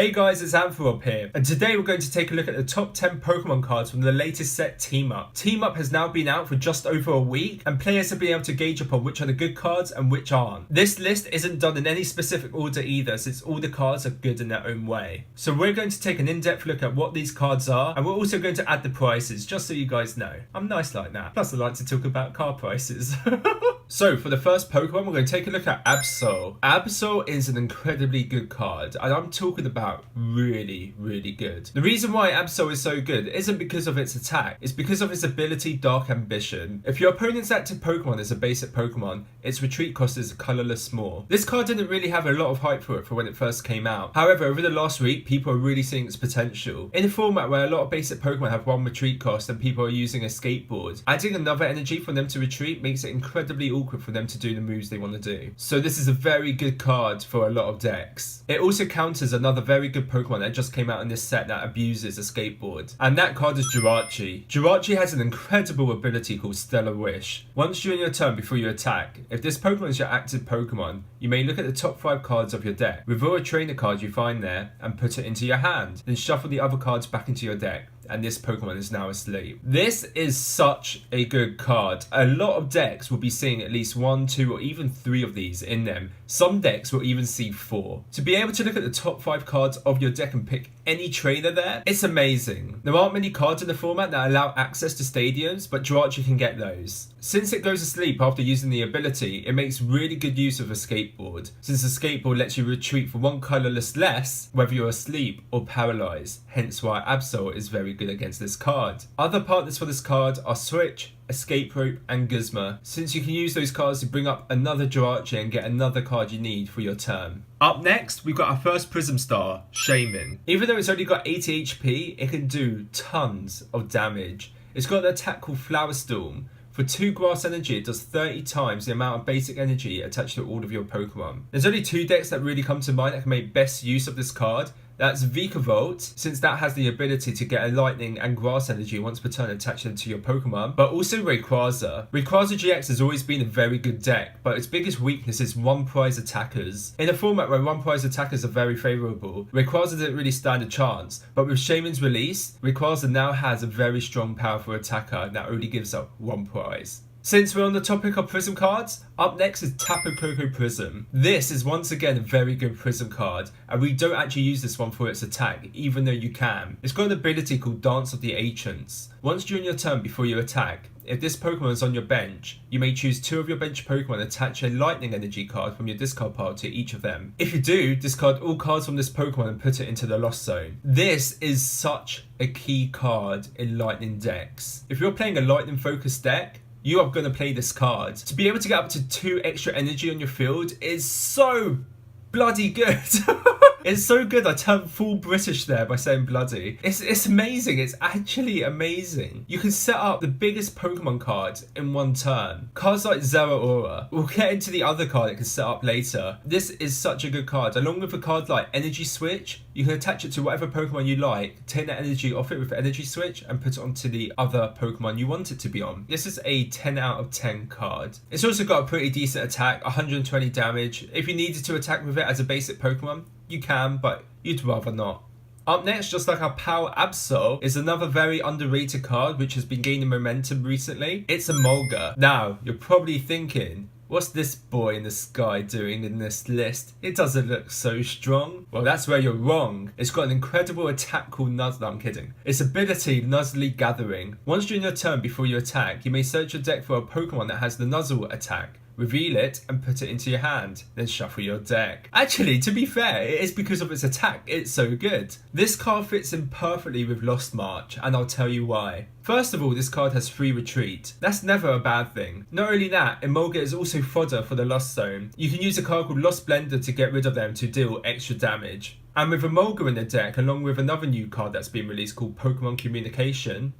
Hey guys, it's Ampharob here, and today we're going to take a look at the top 10 Pokemon cards from the latest set Team Up. Team Up has now been out for just over a week, and players have been able to gauge upon which are the good cards and which aren't. This list isn't done in any specific order either, since all the cards are good in their own way. So we're going to take an in-depth look at what these cards are, and we're also going to add the prices, just so you guys know. I'm nice like that. Plus I like to talk about card prices. So for the first Pokemon, we're going to take a look at Absol. Absol is an incredibly good card, and I'm talking about really good. The reason why Absol is so good isn't because of its attack, it's because of its ability Dark Ambition. If your opponent's active Pokemon is a basic Pokemon, its retreat cost is a colourless Maw. This card didn't really have a lot of hype for it for when it first came out. However, over the last week, people are really seeing its potential. In a format where a lot of basic Pokemon have one retreat cost and people are using a skateboard, adding another energy for them to retreat makes it incredibly awkward for them to do the moves they want to do. So this is a very good card for a lot of decks. It also counters another very good Pokemon that just came out in this set that abuses a skateboard, and that card is Jirachi. Jirachi has an incredible ability called Stellar Wish. Once during your turn before you attack, if this Pokemon is your active Pokemon, you may look at the top 5 cards of your deck, reveal a trainer card you find there, and put it into your hand. Then shuffle the other cards back into your deck, and this Pokemon is now asleep. This is such a good card. A lot of decks will be seeing at least 1, 2, or even 3 of these in them. Some decks will even see 4. To be able to look at the top 5 cards of your deck and pick any trainer there, it's amazing. There aren't many cards in the format that allow access to stadiums, but Jirachi can get those. Since it goes asleep after using the ability, it makes really good use of a skateboard, since the skateboard lets you retreat for 1 colourless less, whether you're asleep or paralysed, hence why Absol is very good against this card. Other partners for this card are Switch, Escape Rope, and Guzma, since you can use those cards to bring up another Jirachi and get another card you need for your turn. Up next, we've got our first Prism Star, Shaman. Even though it's only got 80 HP, it can do tons of damage. It's got an attack called Flower Storm. For 2 grass energy, it does 30 times the amount of basic energy attached to all of your Pokemon. There's only 2 decks that really come to mind that can make best use of this card. That's Vikavolt, since that has the ability to get a lightning and grass energy once per turn attached to your Pokemon, but also Rayquaza. Rayquaza GX has always been a very good deck, but its biggest weakness is one prize attackers. In a format where one prize attackers are very favourable, Rayquaza didn't really stand a chance, but with Shaman's release, Rayquaza now has a very strong powerful attacker that only gives up 1 prize. Since we're on the topic of Prism cards, up next is Tapu Koko Prism. This is once again a very good Prism card, and we don't actually use this one for its attack, even though you can. It's got an ability called Dance of the Ancients. Once during your turn before you attack, if this Pokemon is on your bench, you may choose 2 of your bench Pokemon and attach a Lightning Energy card from your discard pile to each of them. If you do, discard all cards from this Pokemon and put it into the Lost Zone. This is such a key card in Lightning decks. If you're playing a Lightning focused deck, you are going to play this card. To be able to get up to 2 extra energy on your field is so bloody good. It's so good I turned full British there by saying bloody. It's amazing, it's actually amazing. You can set up the biggest Pokemon card in 1 turn. Cards like Zeraora. We'll get into the other card it can set up later. This is such a good card. Along with a card like Energy Switch, you can attach it to whatever Pokemon you like, take the energy off it with Energy Switch, and put it onto the other Pokemon you want it to be on. This is a 10 out of 10 card. It's also got a pretty decent attack, 120 damage. If you needed to attack with it as a basic Pokemon, you can, but you'd rather not. Up next, just like our pal Absol, is another very underrated card which has been gaining momentum recently. It's a Mulga. Now, you're probably thinking, what's this boy in the sky doing in this list? It doesn't look so strong. Well, that's where you're wrong. It's got an incredible attack called Nuzzle. No, I'm kidding. Its ability, Nuzzly Gathering. Once during your turn before you attack, you may search your deck for a Pokemon that has the Nuzzle attack. Reveal it and put it into your hand, then shuffle your deck. Actually, to be fair, it is because of its attack, it's so good. This card fits in perfectly with Lost March, and I'll tell you why. First of all, this card has free retreat. That's never a bad thing. Not only that, Emolga is also fodder for the Lost Zone. You can use a card called Lost Blender to get rid of them to deal extra damage. And with Emolga in the deck, along with another new card that's been released called Pokemon Communication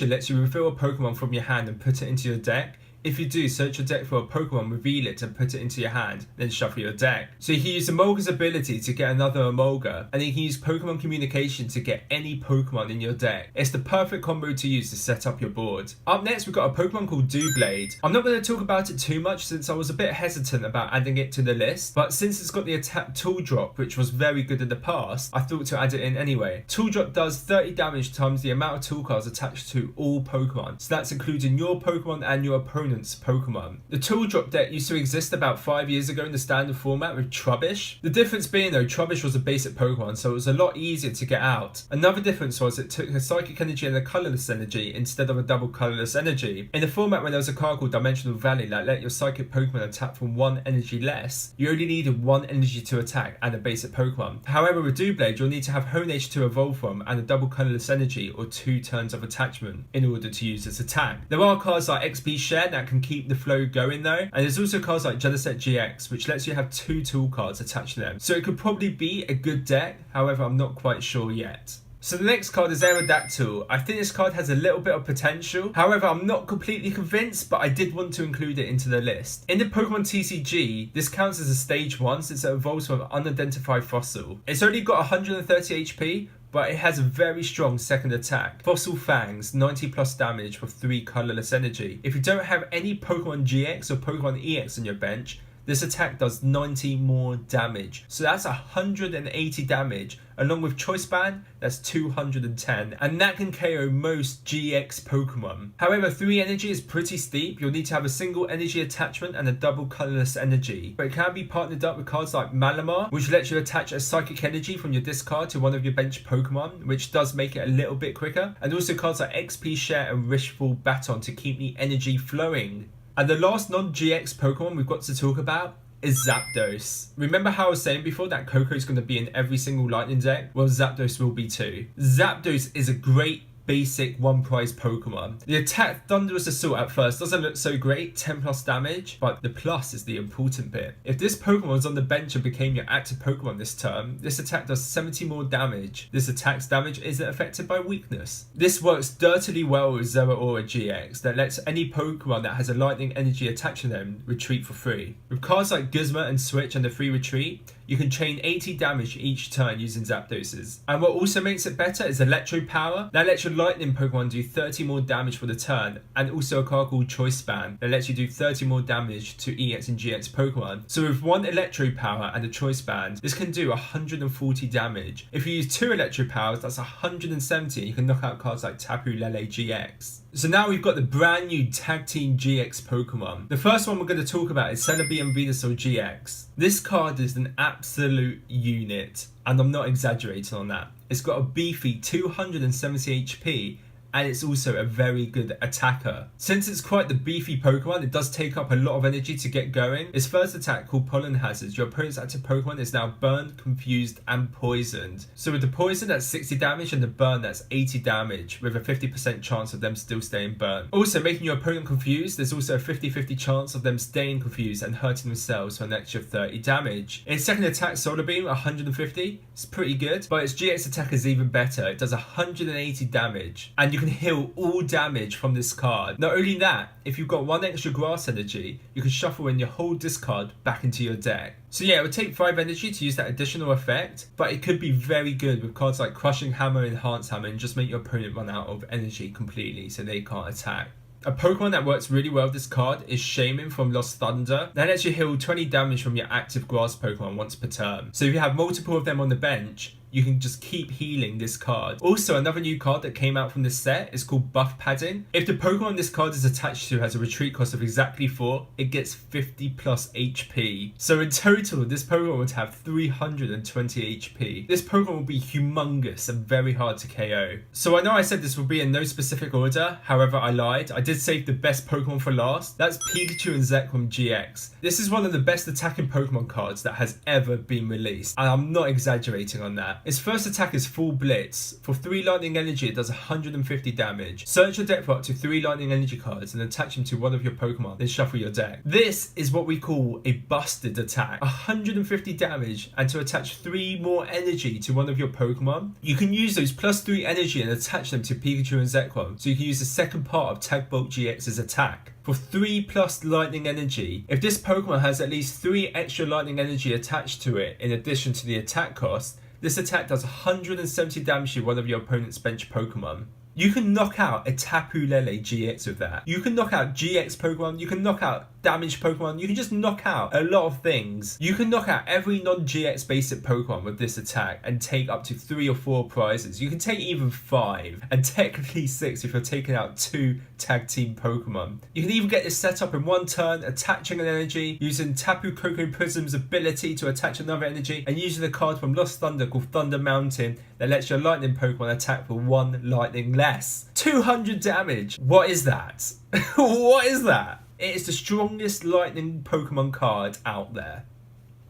lets you reveal a Pokemon from your hand and put it into your deck. If you do, search your deck for a Pokemon, reveal it and put it into your hand, then shuffle your deck. So you can use Emolga's ability to get another Emolga, and you can use Pokemon Communication to get any Pokemon in your deck. It's the perfect combo to use to set up your board. Up next, we've got a Pokemon called Doublade. I'm not going to talk about it too much since I was a bit hesitant about adding it to the list, but since it's got the attack tool drop, which was very good in the past, I thought to add it in anyway. Tool drop does 30 damage times the amount of tool cards attached to all Pokemon, so that's including your Pokemon and your opponent's Pokemon. The tool drop deck used to exist about 5 years ago in the standard format with Trubbish. The difference being though, Trubbish was a basic Pokemon, so it was a lot easier to get out. Another difference was it took a Psychic Energy and a Colourless Energy instead of a double Colourless Energy. In the format when there was a card called Dimensional Valley that let your Psychic Pokemon attack from 1 energy less, you only needed 1 energy to attack and a basic Pokemon. However, with Doublade, you'll need to have Honedge to evolve from and a double Colourless Energy or 2 turns of attachment in order to use this attack. There are cards like XP Share that can keep the flow going though, and there's also cards like Genesect GX which lets you have 2 tool cards attached to them. So it could probably be a good deck, however I'm not quite sure yet. So the next card is Aerodactyl. I think this card has a little bit of potential. However, I'm not completely convinced, but I did want to include it into the list. In the Pokemon TCG, this counts as a stage 1 since it evolves from an unidentified fossil. It's only got 130 HP, but it has a very strong second attack. Fossil Fangs, 90 plus damage with 3 colourless energy. If you don't have any Pokemon GX or Pokemon EX on your bench, this attack does 90 more damage. So that's 180 damage. Along with Choice Band, that's 210. And that can KO most GX Pokemon. However, 3 energy is pretty steep. You'll need to have a single energy attachment and a double colourless energy. But it can be partnered up with cards like Malamar, which lets you attach a Psychic Energy from your discard to one of your bench Pokemon, which does make it a little bit quicker. And also cards like XP Share and Wishful Baton to keep the energy flowing. And the last non-GX Pokemon we've got to talk about is Zapdos. Remember how I was saying before that Koko is going to be in every single Lightning deck? Well, Zapdos will be too. Zapdos is a great basic 1 prize Pokemon. The attack Thunderous Assault at first doesn't look so great, 10 plus damage, but the plus is the important bit. If this Pokemon was on the bench and became your active Pokemon this turn, this attack does 70 more damage. This attack's damage isn't affected by weakness. This works dirtily well with Zeraora GX that lets any Pokemon that has a lightning energy attached to them retreat for free. With cards like Guzma and Switch and the free retreat, you can chain 80 damage each turn using Zapdoses. And what also makes it better is Electro Power. That lets your Lightning Pokemon do 30 more damage for the turn, and also a card called Choice Band that lets you do 30 more damage to EX and GX Pokemon. So with 1 Electro Power and a Choice Band, this can do 140 damage. If you use 2 Electro Powers, that's 170, and you can knock out cards like Tapu Lele GX. So now we've got the brand new Tag Team GX Pokemon. The first one we're going to talk about is Celebi and Venusaur GX. This card is an absolute unit, and I'm not exaggerating on that. It's got a beefy 270 HP, and it's also a very good attacker. Since it's quite the beefy Pokemon, it does take up a lot of energy to get going. Its first attack, called Pollen Hazard, your opponent's active Pokemon is now burned, confused, and poisoned. So with the poison, that's 60 damage, and the burn, that's 80 damage, with a 50% chance of them still staying burned. Also, making your opponent confused, there's also a 50-50 chance of them staying confused and hurting themselves for an extra 30 damage. Its second attack, Solar Beam, 150. It's pretty good, but its GX attack is even better. It does 180 damage, and you can heal all damage from this card. Not only that, if you've got 1 extra grass energy, you can shuffle in your whole discard back into your deck. So yeah, it would take 5 energy to use that additional effect, but it could be very good with cards like Crushing Hammer, Enhance Hammer, and just make your opponent run out of energy completely so they can't attack. A Pokemon that works really well with this card is Shaman from Lost Thunder. That lets you heal 20 damage from your active grass Pokemon once per turn. So if you have multiple of them on the bench, you can just keep healing this card. Also, another new card that came out from this set is called Buff Padding. If the Pokemon this card is attached to has a retreat cost of exactly 4, it gets 50 plus HP. So in total, this Pokemon would have 320 HP. This Pokemon will be humongous and very hard to KO. So I know I said this will be in no specific order, however I lied. I did save the best Pokemon for last. That's Pikachu and Zekrom GX. This is one of the best attacking Pokemon cards that has ever been released, and I'm not exaggerating on that. Its first attack is Full Blitz. For 3 lightning energy, it does 150 damage. Search your deck for up to 3 lightning energy cards and attach them to one of your Pokemon, then shuffle your deck. This is what we call a busted attack. 150 damage, and to attach 3 more energy to one of your Pokemon. You can use those +3 energy and attach them to Pikachu and Zekrom, so you can use the second part of Tag Bolt GX's attack. For 3+ lightning energy, if this Pokemon has at least 3 extra lightning energy attached to it in addition to the attack cost, this attack does 170 damage to one of your opponent's bench Pokemon. You can knock out a Tapu Lele GX with that. You can knock out GX Pokemon, you can knock out damaged Pokemon, you can just knock out a lot of things. You can knock out every non-GX basic Pokemon with this attack and take up to 3 or 4 prizes. You can take even 5, and technically 6 if you're taking out 2 tag team Pokemon. You can even get this set up in 1 turn, attaching an energy, using Tapu Koko Prism's ability to attach another energy, and using a card from Lost Thunder called Thunder Mountain that lets your lightning Pokemon attack for 1 lightning less. 200 damage! What is that? What is that? It is the strongest lightning Pokemon card out there.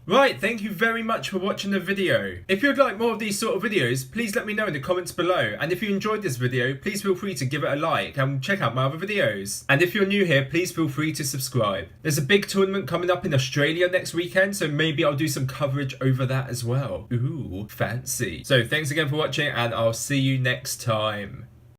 Right, thank you very much for watching the video. If you'd like more of these sort of videos, please let me know in the comments below. And if you enjoyed this video, please feel free to give it a like and check out my other videos. And if you're new here, please feel free to subscribe. There's a big tournament coming up in Australia next weekend, so maybe I'll do some coverage over that as well. Ooh, fancy. So thanks again for watching, and I'll see you next time.